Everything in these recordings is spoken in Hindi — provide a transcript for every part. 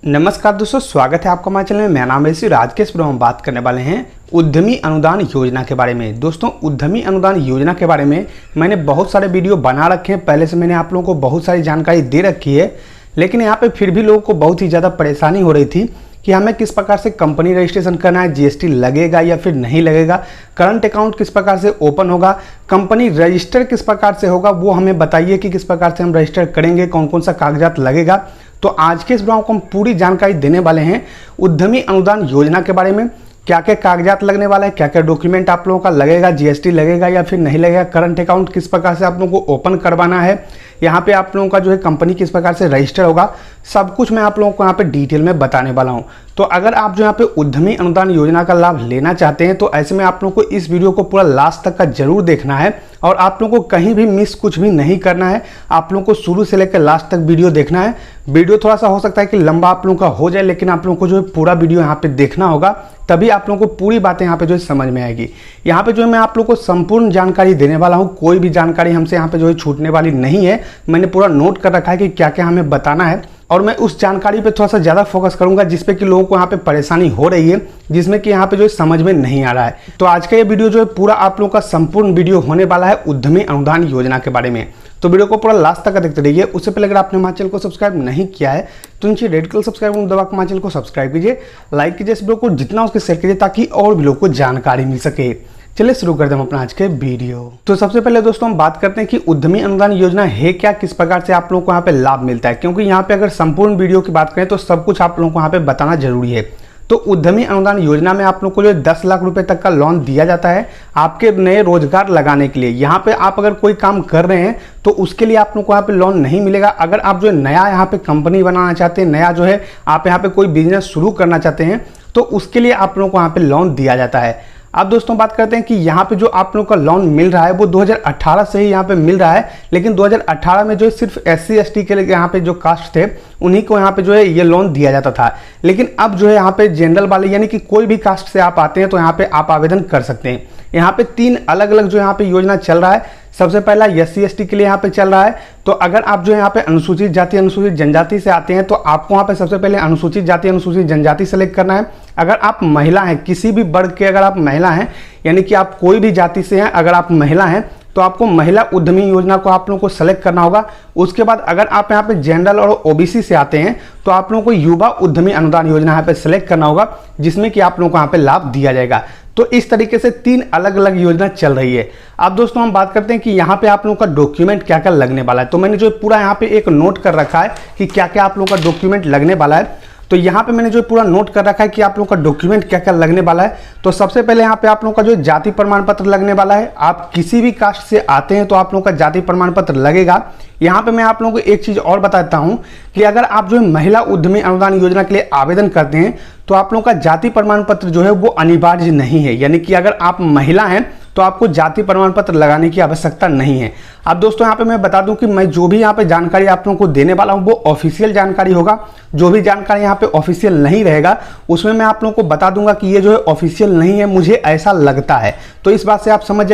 नमस्कार दोस्तों, स्वागत है आपका हमारे चैनल में। मेरा नाम है श्री। आज के इस वीडियो में हम बात करने वाले हैं उद्यमी अनुदान योजना के बारे में। दोस्तों, उद्यमी अनुदान योजना के बारे में मैंने बहुत सारे वीडियो बना रखे हैं। पहले से मैंने आप लोगों को बहुत सारी जानकारी दे रखी है, लेकिन यहाँ पे फिर भी लोगों को बहुत ही ज़्यादा परेशानी हो रही थी कि हमें किस प्रकार से कंपनी रजिस्ट्रेशन करना है, जीएसटी लगेगा या फिर नहीं लगेगा, करंट अकाउंट किस प्रकार से ओपन होगा, कंपनी रजिस्टर किस प्रकार से होगा, वो हमें बताइए कि किस प्रकार से हम रजिस्टर करेंगे, कौन कौन सा कागजात लगेगा। तो आज के इस वीडियो को हम पूरी जानकारी देने वाले हैं उद्यमी अनुदान योजना के बारे में। क्या क्या कागजात लगने वाला है, क्या क्या डॉक्यूमेंट आप लोगों का लगेगा, जीएसटी लगेगा या फिर नहीं लगेगा, करंट अकाउंट किस प्रकार से आप लोगों को ओपन करवाना है, यहाँ पे आप लोगों का जो है कंपनी किस प्रकार से रजिस्टर होगा, सब कुछ मैं आप लोगों को यहाँ पे डिटेल में बताने वाला हूँ। तो अगर आप जो यहाँ पे उद्यमी अनुदान योजना का लाभ लेना चाहते हैं तो ऐसे में आप लोगों को इस वीडियो को पूरा लास्ट तक का जरूर देखना है और आप लोगों को कहीं भी मिस कुछ भी नहीं करना है। आप लोगों को शुरू से लेकर लास्ट तक वीडियो देखना है। वीडियो थोड़ा सा हो सकता है कि लंबा आप लोगों का हो जाए, लेकिन आप लोगों को जो है पूरा वीडियो यहाँ पे देखना होगा, तभी आप लोगों को पूरी बातें यहाँ पे जो है समझ में आएगी। यहाँ पे जो है मैं आप लोगों को संपूर्ण जानकारी देने वाला हूँ। कोई भी जानकारी हमसे यहाँ पे जो है छूटने वाली नहीं है। मैंने पूरा नोट कर रखा है कि क्या क्या हमें बताना है और मैं उस जानकारी पे थोड़ा सा ज़्यादा फोकस करूंगा जिसपे कि लोगों को यहाँ पे परेशानी हो रही है, जिसमें कि यहाँ पे जो है समझ में नहीं आ रहा है। तो आज का ये वीडियो जो है पूरा आप लोगों का संपूर्ण वीडियो होने वाला है उद्यमी अनुदान योजना के बारे में। तो वीडियो को पूरा लास्ट तक देखते रहिए। उससे पहले अगर आपने हमारे चैनल को सब्सक्राइब नहीं किया है तो नीचे रेड कलर सब्सक्राइब बटन दबा के हमारे चैनल को सब्सक्राइब कीजिए, लाइक कीजिए, इस वीडियो को जितना उसके शेयर कीजिए ताकि और भी लोगों को जानकारी मिल सके। चलिए शुरू करते हैं अपना आज के वीडियो। तो सबसे पहले दोस्तों हम बात करते हैं कि उद्यमी अनुदान योजना है क्या, किस प्रकार से आप लोगों को यहाँ पे लाभ मिलता है, क्योंकि यहाँ पे अगर संपूर्ण वीडियो की बात करें तो सब कुछ आप लोगों को यहाँ पे बताना जरूरी है। तो उद्यमी अनुदान योजना में आप लोग को जो 10 लाख रुपए तक का लोन दिया जाता है आपके नए रोजगार लगाने के लिए। यहाँ पे आप अगर कोई काम कर रहे हैं तो उसके लिए आप लोग को यहाँ पे लोन नहीं मिलेगा। अगर आप जो है नया यहाँ पे कंपनी बनाना चाहते हैं, नया जो है आप यहाँ पे कोई बिजनेस शुरू करना चाहते हैं तो उसके लिए आप लोगों को यहाँ पे लोन दिया जाता है। अब दोस्तों बात करते हैं कि यहाँ पे जो आप लोगों का लोन मिल रहा है वो 2018 से ही यहाँ पे मिल रहा है, लेकिन 2018 में जो है सिर्फ SC ST के लिए यहाँ पे जो कास्ट थे उन्हीं को यहाँ पे जो है ये लोन दिया जाता था। लेकिन अब जो है यहाँ पे जनरल वाले यानी कि कोई भी कास्ट से आप आते हैं तो यहाँ पे आप आवेदन कर सकते हैं। यहाँ पे 3 अलग अलग जो यहाँ पे योजना चल रहा है। सबसे पहला SC ST के लिए यहाँ पे चल रहा है। तो अगर आप जो यहाँ पे अनुसूचित जाति अनुसूचित जनजाति से आते हैं तो आपको यहाँ पे सबसे पहले अनुसूचित जाति अनुसूचित जनजाति सेलेक्ट करना है। अगर आप महिला हैं, किसी भी वर्ग के अगर आप महिला हैं यानी कि आप कोई भी जाति से हैं, अगर आप महिला हैं तो आपको महिला उद्यमी योजना को आप लोगों को सेलेक्ट करना होगा। उसके बाद अगर आप यहाँ पे जनरल और OBC से आते हैं तो आप लोगों को युवा उद्यमी अनुदान योजना यहाँ पे सेलेक्ट करना होगा, जिसमें कि आप लोगों को यहाँ पे लाभ दिया जाएगा। तो इस तरीके से 3 अलग अलग योजना चल रही है। अब दोस्तों हम बात करते हैं कि यहाँ पे आप लोगों का डॉक्यूमेंट क्या क्या लगने वाला है। तो मैंने जो पूरा यहाँ पे एक नोट कर रखा है कि क्या क्या आप लोगों का डॉक्यूमेंट लगने वाला है। तो यहाँ पे मैंने जो पूरा नोट कर रखा है कि आप लोगों का डॉक्यूमेंट क्या क्या लगने वाला है। तो सबसे पहले यहाँ पे आप लोगों का जो जाति प्रमाण पत्र लगने वाला है। आप किसी भी कास्ट से आते हैं तो आप लोगों का जाति प्रमाण पत्र लगेगा। यहाँ पे मैं आप लोगों को एक चीज और बताता हूँ कि अगर आप जो है महिला उद्यमी अनुदान योजना के लिए आवेदन करते हैं तो आप लोगों का जाति प्रमाण पत्र जो है वो अनिवार्य नहीं है, यानी कि अगर आप महिला हैं तो आपको जाति प्रमाण पत्र लगाने की आवश्यकता नहीं है। अब दोस्तों यहाँ पे मैं बता दूं कि मैं जो भी यहाँ पे जानकारी आप लोगों को देने वाला हूँ वो ऑफिशियल जानकारी होगा। जो भी जानकारी यहाँ पे ऑफिशियल नहीं रहेगा उसमें मैं आप लोगों को बता दूंगा कि ये जो है ऑफिशियल नहीं है, मुझे ऐसा लगता है। तो इस बात से आप समझ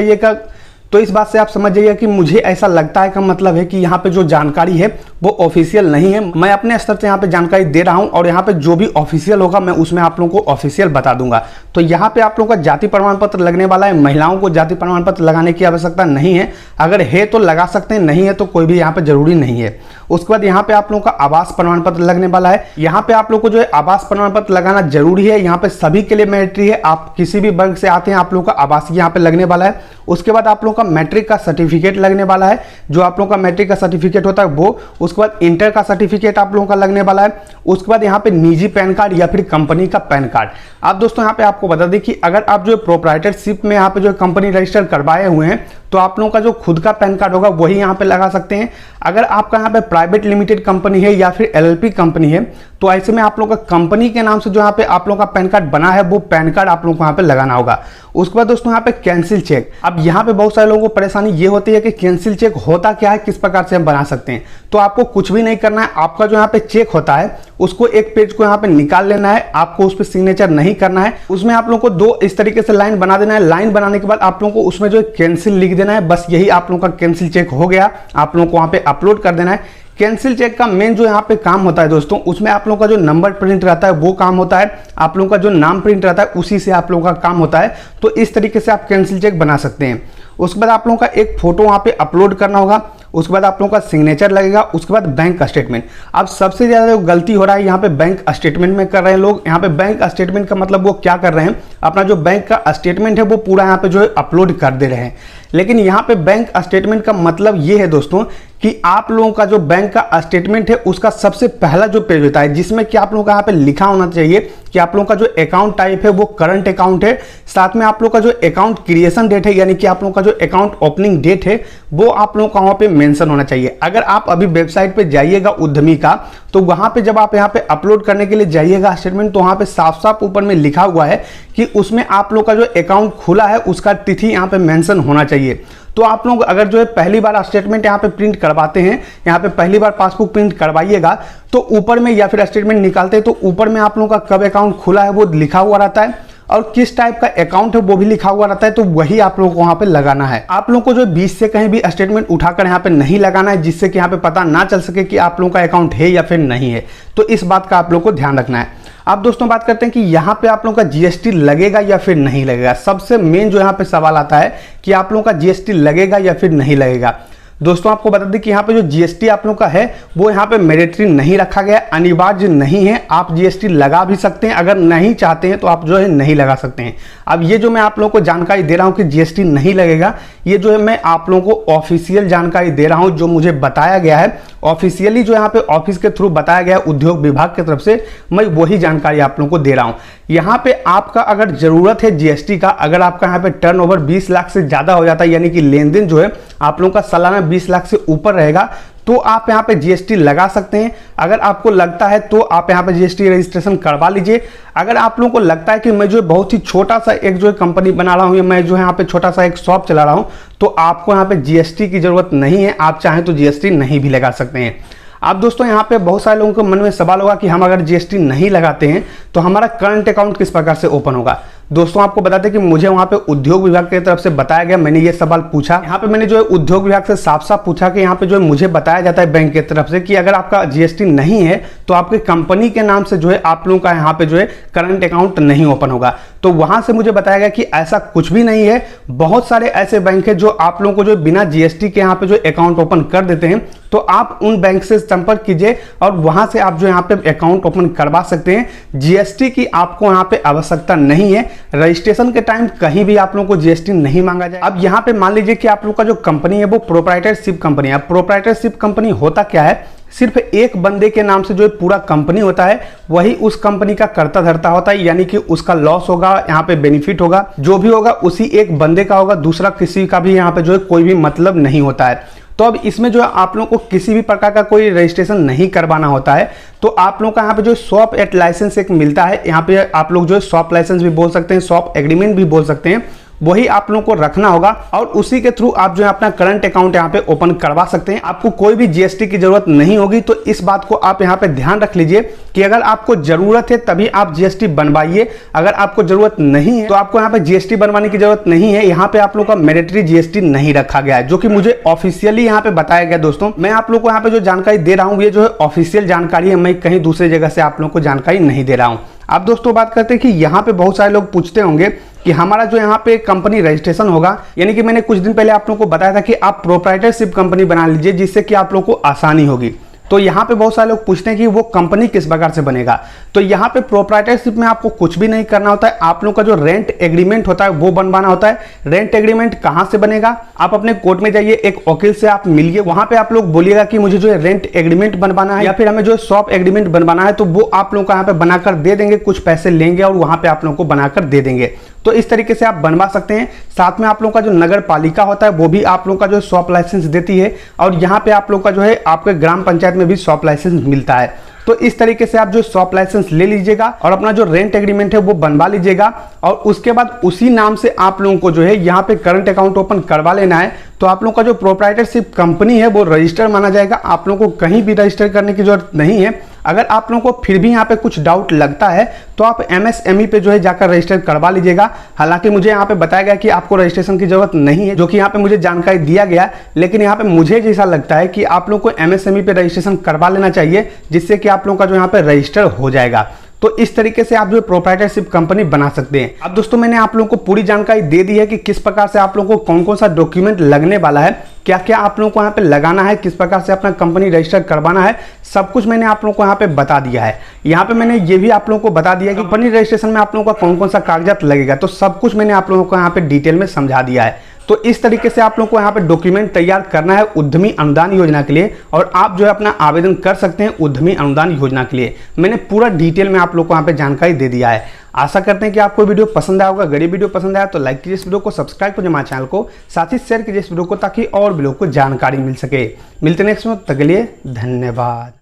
जाइएगा कि मुझे ऐसा लगता है का मतलब है कि यहाँ पे जो जानकारी है वो ऑफिशियल नहीं है। मैं अपने स्तर से यहाँ पे जानकारी दे रहा हूँ और यहाँ पे जो भी ऑफिशियल होगा मैं उसमें आप लोगों को ऑफिशियल बता दूंगा। तो यहाँ पे आप लोगों का जाति प्रमाण पत्र लगने वाला है। महिलाओं को जाति प्रमाण पत्र लगाने की आवश्यकता नहीं है, अगर है तो लगा सकते हैं, नहीं है तो कोई भी यहाँ पे जरूरी नहीं है। उसके बाद यहाँ पे आप लोगों का आवास प्रमाण पत्र लगने वाला है। यहाँ पे आप लोग को जो है आवास प्रमाण पत्र लगाना जरूरी है। यहाँ पे सभी के लिए मैंडेटरी है। आप किसी भी वर्ग से आते हैं आप लोगों का आवासीय यहाँ पे लगने वाला है। उसके बाद आप लोगों का मैट्रिक का सर्टिफिकेट लगने वाला है, जो आप लोगों का मैट्रिक का सर्टिफिकेट होता है वो। उसके बाद इंटर का सर्टिफिकेट आप लोगों का लगने वाला है। उसके बाद यहाँ पे निजी पैन कार्ड या फिर कंपनी का पैन कार्ड। अब दोस्तों यहाँ पे आपको बता दें कि अगर आप जो प्रोप्राइटरशिप में यहाँ पे जो कंपनी रजिस्टर करवाए हुए हैं तो आप लोगों का जो खुद का पैन कार्ड होगा वही यहाँ पे लगा सकते हैं। अगर आपका यहाँ पे प्राइवेट लिमिटेड कंपनी है या फिर LLP कंपनी है तो ऐसे में आप लोगों का कंपनी के नाम से जो यहाँ पे आप लोगों का पैन कार्ड बना है वो पैन कार्ड आप लोगों को यहाँ पे लगाना होगा। उसके बाद दोस्तों यहाँ पे कैंसिल चेक। अब यहाँ पे बहुत सारे लोगों को परेशानी ये होती है कि कैंसिल चेक होता क्या है, किस प्रकार से हम बना सकते हैं। तो आपको कुछ भी नहीं करना है। आपका जो यहाँ पे चेक होता है उसको एक पेज को यहाँ पे निकाल लेना है। आपको उस पर सिग्नेचर नहीं करना है। उसमें आप लोगों को 2 इस तरीके से लाइन बना देना है। लाइन बनाने के बाद आप लोगों को उसमें जो कैंसिल लिख देना है। बस यही आप लोगों का कैंसिल चेक हो गया। आप लोगों को वहां पे अपलोड कर देना है। कैंसिल चेक का मेन जो यहाँ पे काम होता है दोस्तों, उसमें आप लोगों का जो नंबर प्रिंट रहता है वो काम होता है, आप लोगों का जो नाम प्रिंट रहता है उसी से आप लोगों का काम होता है। तो इस तरीके से आप कैंसिल चेक बना सकते हैं। उसके बाद आप लोगों का एक फोटो वहाँ पे अपलोड करना होगा, उसके बाद आप लोगों का सिग्नेचर लगेगा, उसके बाद बैंक स्टेटमेंट। अब सबसे ज़्यादा जो गलती हो रहा है यहाँ पे बैंक स्टेटमेंट में कर रहे हैं लोग। यहाँ पे बैंक स्टेटमेंट का मतलब वो क्या कर रहे हैं, अपना जो बैंक का स्टेटमेंट है वो पूरा यहाँ पे जो है अपलोड कर दे रहे हैं। लेकिन यहाँ पे बैंक स्टेटमेंट का मतलब ये है दोस्तों कि आप लोगों का जो बैंक का स्टेटमेंट है उसका सबसे पहला जो पेज होता है, जिसमें कि आप लोगों का यहाँ पे लिखा होना चाहिए कि आप लोगों का जो अकाउंट टाइप है वो करंट अकाउंट है, साथ में आप लोगों का जो अकाउंट क्रिएशन डेट है यानी कि आप लोगों का जो अकाउंट ओपनिंग डेट है वो आप लोगों का वहाँ पे मेंशन होना चाहिए। अगर आप अभी वेबसाइट पे जाइएगा उद्यमी का, तो वहाँ पे जब आप यहाँ पे अपलोड करने के लिए जाइएगा स्टेटमेंट, तो वहाँ पे साफ साफ ऊपर में लिखा हुआ है कि उसमें आप लोग का जो अकाउंट खुला है उसका तिथि यहाँ पे मेंशन होना चाहिए। तो आप लोग अगर जो है पहली बार स्टेटमेंट यहाँ पे प्रिंट करवाते हैं, यहाँ पे पहली बार पासबुक प्रिंट करवाइएगा, तो ऊपर में या फिर स्टेटमेंट निकालते हैं तो ऊपर में आप लोगों का कब अकाउंट खुला है वो लिखा हुआ रहता है और किस टाइप का अकाउंट है वो भी लिखा हुआ रहता है। तो वही आप लोगों को वहाँ पे लगाना है। आप लोगों को जो 20 से कहीं भी स्टेटमेंट उठाकर यहाँ पे नहीं लगाना है, जिससे कि यहाँ पे पता ना चल सके कि आप लोगों का अकाउंट है या फिर नहीं है। तो इस बात का आप लोगों को ध्यान रखना है। अब दोस्तों बात करते हैं कि यहाँ पे आप लोगों का जीएसटी लगेगा या फिर नहीं लगेगा। सबसे मेन जो यहाँ पे सवाल आता है कि आप लोगों का जीएसटी लगेगा या फिर नहीं लगेगा। दोस्तों आपको बता दें कि यहाँ पे जो जीएसटी आप लोगों का है वो यहाँ पे मैंडेटरी नहीं रखा गया, अनिवार्य नहीं है। आप जीएसटी लगा भी सकते हैं, अगर नहीं चाहते हैं तो आप जो है नहीं लगा सकते हैं। अब ये जो मैं आप लोगों को जानकारी दे रहा हूँ कि जीएसटी नहीं लगेगा, ये जो है मैं आप लोगों को ऑफिशियल जानकारी दे रहा हूँ, जो मुझे बताया गया है ऑफिशियली, जो यहाँ पे ऑफिस के थ्रू बताया गया उद्योग विभाग की तरफ से, मैं वही जानकारी आप लोगों को दे रहा हूँ। यहाँ पे आपका अगर जरूरत है जीएसटी का, अगर आपका यहाँ पे टर्नओवर 20 लाख से ज्यादा हो जाता है, यानी कि लेन देन जो है आप लोगों का सालाना 20 लाख से ऊपर रहेगा, तो आप यहाँ पे जीएसटी लगा सकते हैं। अगर आपको लगता है तो आप यहाँ पे जीएसटी रजिस्ट्रेशन करवा लीजिए। अगर आप लोगों को लगता है कि मैं जो बहुत ही छोटा सा एक जो है कंपनी बना रहा हूँ या मैं जो है यहाँ पे छोटा सा एक शॉप चला रहा हूँ, तो आपको यहाँ पे जीएसटी की जरूरत नहीं है। आप चाहें तो जीएसटी नहीं भी लगा सकते हैं। अब दोस्तों यहाँ पे बहुत सारे लोगों के मन में सवाल होगा कि हम अगर जीएसटी नहीं लगाते हैं तो हमारा करंट अकाउंट किस प्रकार से ओपन होगा। दोस्तों आपको बताते हैं कि मुझे वहाँ पे उद्योग विभाग की तरफ से बताया गया, मैंने ये सवाल पूछा। यहाँ पे मैंने जो है उद्योग विभाग से साफ साफ पूछा कि यहाँ पे जो है मुझे बताया जाता है बैंक की तरफ से कि अगर आपका जीएसटी नहीं है तो आपके कंपनी के नाम से जो है आप लोगों का यहाँ पे जो है करंट अकाउंट नहीं ओपन होगा। तो वहां से मुझे बताया गया कि ऐसा कुछ भी नहीं है। बहुत सारे ऐसे बैंक है जो आप लोगों को जो बिना जीएसटी के यहाँ पे जो अकाउंट ओपन कर देते हैं, तो आप उन बैंक से संपर्क कीजिए और वहां से आप जो यहाँ पे अकाउंट ओपन करवा सकते हैं। जीएसटी की आपको यहाँ पे आवश्यकता नहीं है। रजिस्ट्रेशन के टाइम कहीं भी आप लोगों को जीएसटी नहीं मांगा जाए। अब यहाँ पे मान लीजिए कि आप लोग का जो कंपनी है वो प्रोप्राइटरशिप कंपनी है। प्रोप्राइटरशिप कंपनी होता क्या है, सिर्फ एक बंदे के नाम से जो पूरा कंपनी होता है, वही उस कंपनी का कर्ता धर्ता होता है, यानी कि उसका लॉस होगा, यहाँ पे बेनिफिट होगा, जो भी होगा उसी एक बंदे का होगा, दूसरा किसी का भी यहाँ पे जो है कोई भी मतलब नहीं होता है। तो अब इसमें जो है आप लोगों को किसी भी प्रकार का कोई रजिस्ट्रेशन नहीं करवाना होता है। तो आप लोगों का यहाँ पे जो शॉप एट लाइसेंस एक मिलता है, यहाँ पे आप लोग जो है शॉप लाइसेंस भी बोल सकते हैं, शॉप एग्रीमेंट भी बोल सकते हैं, वही आप लोगों को रखना होगा और उसी के थ्रू आप जो है अपना करंट अकाउंट यहाँ पे ओपन करवा सकते हैं। आपको कोई भी जीएसटी की जरूरत नहीं होगी। तो इस बात को आप यहाँ पे ध्यान रख लीजिए कि अगर आपको जरूरत है तभी आप जीएसटी बनवाइए, अगर आपको जरूरत नहीं है तो आपको यहाँ पे जीएसटी बनवाने की जरूरत नहीं है। यहाँ पे आप लोगों का मैंडेटरी जीएसटी नहीं रखा गया है, जो कि मुझे ऑफिशियली यहाँ पे बताया गया। दोस्तों मैं आप लोग को यहाँ पे जो जानकारी दे रहा हूँ ये जो है ऑफिशियल जानकारी है, मैं कहीं दूसरी जगह से आप लोगों को जानकारी नहीं दे रहा हूँ। अब दोस्तों बात करते हैं कि यहाँ पे बहुत सारे लोग पूछते होंगे कि हमारा जो यहाँ पे कंपनी रजिस्ट्रेशन होगा, यानी कि मैंने कुछ दिन पहले आप लोगों को बताया था कि आप प्रोप्राइटरशिप कंपनी बना लीजिए जिससे कि आप लोगों को आसानी होगी। तो यहाँ पे बहुत सारे लोग पूछते हैं कि वो कंपनी किस प्रकार से बनेगा। तो यहाँ पे प्रोप्राइटरशिप में आपको कुछ भी नहीं करना होता है। आप लोगों का जो रेंट एग्रीमेंट होता है वो बनवाना होता है। रेंट एग्रीमेंट कहाँ से बनेगा, आप अपने कोर्ट में जाइए, एक वकील से आप मिलिए, वहां पे आप लोग बोलिएगा कि मुझे जो है रेंट एग्रीमेंट बनवाना है या फिर हमें जो है शॉप एग्रीमेंट बनवाना है, तो वो आप लोगों को यहाँ पे बनाकर दे देंगे, कुछ पैसे लेंगे और वहां पे आप लोगों को बनाकर दे देंगे। तो इस तरीके से आप बनवा सकते हैं। साथ में आप लोगों का जो नगर पालिका होता है वो भी आप लोगों का जो शॉप लाइसेंस देती है और यहाँ पे आप लोग का जो है आपके ग्राम पंचायत में भी शॉप लाइसेंस मिलता है। तो इस तरीके से आप जो शॉप लाइसेंस ले लीजिएगा और अपना जो रेंट एग्रीमेंट है वो बनवा लीजिएगा और उसके बाद उसी नाम से आप लोगों को जो है यहाँ पे करंट अकाउंट ओपन करवा लेना है। तो आप लोगों का जो प्रोप्राइटरशिप कंपनी है वो रजिस्टर माना जाएगा। आप लोगों को कहीं भी रजिस्टर करने की जरूरत नहीं है। अगर आप लोगों को फिर भी यहाँ पे कुछ डाउट लगता है तो आप MSME पे जो है जाकर रजिस्टर करवा लीजिएगा। हालांकि मुझे यहाँ पे बताया गया कि आपको रजिस्ट्रेशन की जरूरत नहीं है, जो कि यहाँ पे मुझे जानकारी दिया गया, लेकिन यहाँ पे मुझे जैसा लगता है कि आप लोगों को MSME पे रजिस्ट्रेशन करवा लेना चाहिए, जिससे कि आप लोगों का जो यहाँ पे रजिस्टर हो जाएगा। तो इस तरीके से आप जो प्रोप्राइटरशिप कंपनी बना सकते हैं। अब दोस्तों मैंने आप लोगों को पूरी जानकारी दे दी है कि किस प्रकार से आप लोगों को कौन कौन सा डॉक्यूमेंट लगने वाला है, क्या क्या आप लोगों को यहाँ पे लगाना है, किस प्रकार से अपना कंपनी रजिस्टर करवाना है, सब कुछ मैंने आप लोगों को यहाँ पे बता दिया है। यहाँ पे मैंने ये भी आप लोगों को बता दिया है कि कंपनी रजिस्ट्रेशन में आप लोगों का कौन कौन सा कागजात लगेगा, तो सब कुछ मैंने आप लोगों को यहाँ पे डिटेल में समझा दिया है। तो इस तरीके से आप लोगों को यहाँ पे डॉक्यूमेंट तैयार करना है उद्यमी अनुदान योजना के लिए, और आप जो है अपना आवेदन कर सकते हैं उद्यमी अनुदान योजना के लिए। मैंने पूरा डिटेल में आप लोगों को यहाँ पे जानकारी दे दिया है। आशा करते हैं कि आपको वीडियो पसंद आया होगा। अगर ये वीडियो पसंद आया तो लाइक कीजिए इस वीडियो को, सब्सक्राइब कीजिए हमारे चैनल को, साथ ही शेयर कीजिए इस वीडियो को, ताकि और भी लोगों को जानकारी मिल सके। मिलते नेक्स्ट में, तब तक के लिए धन्यवाद।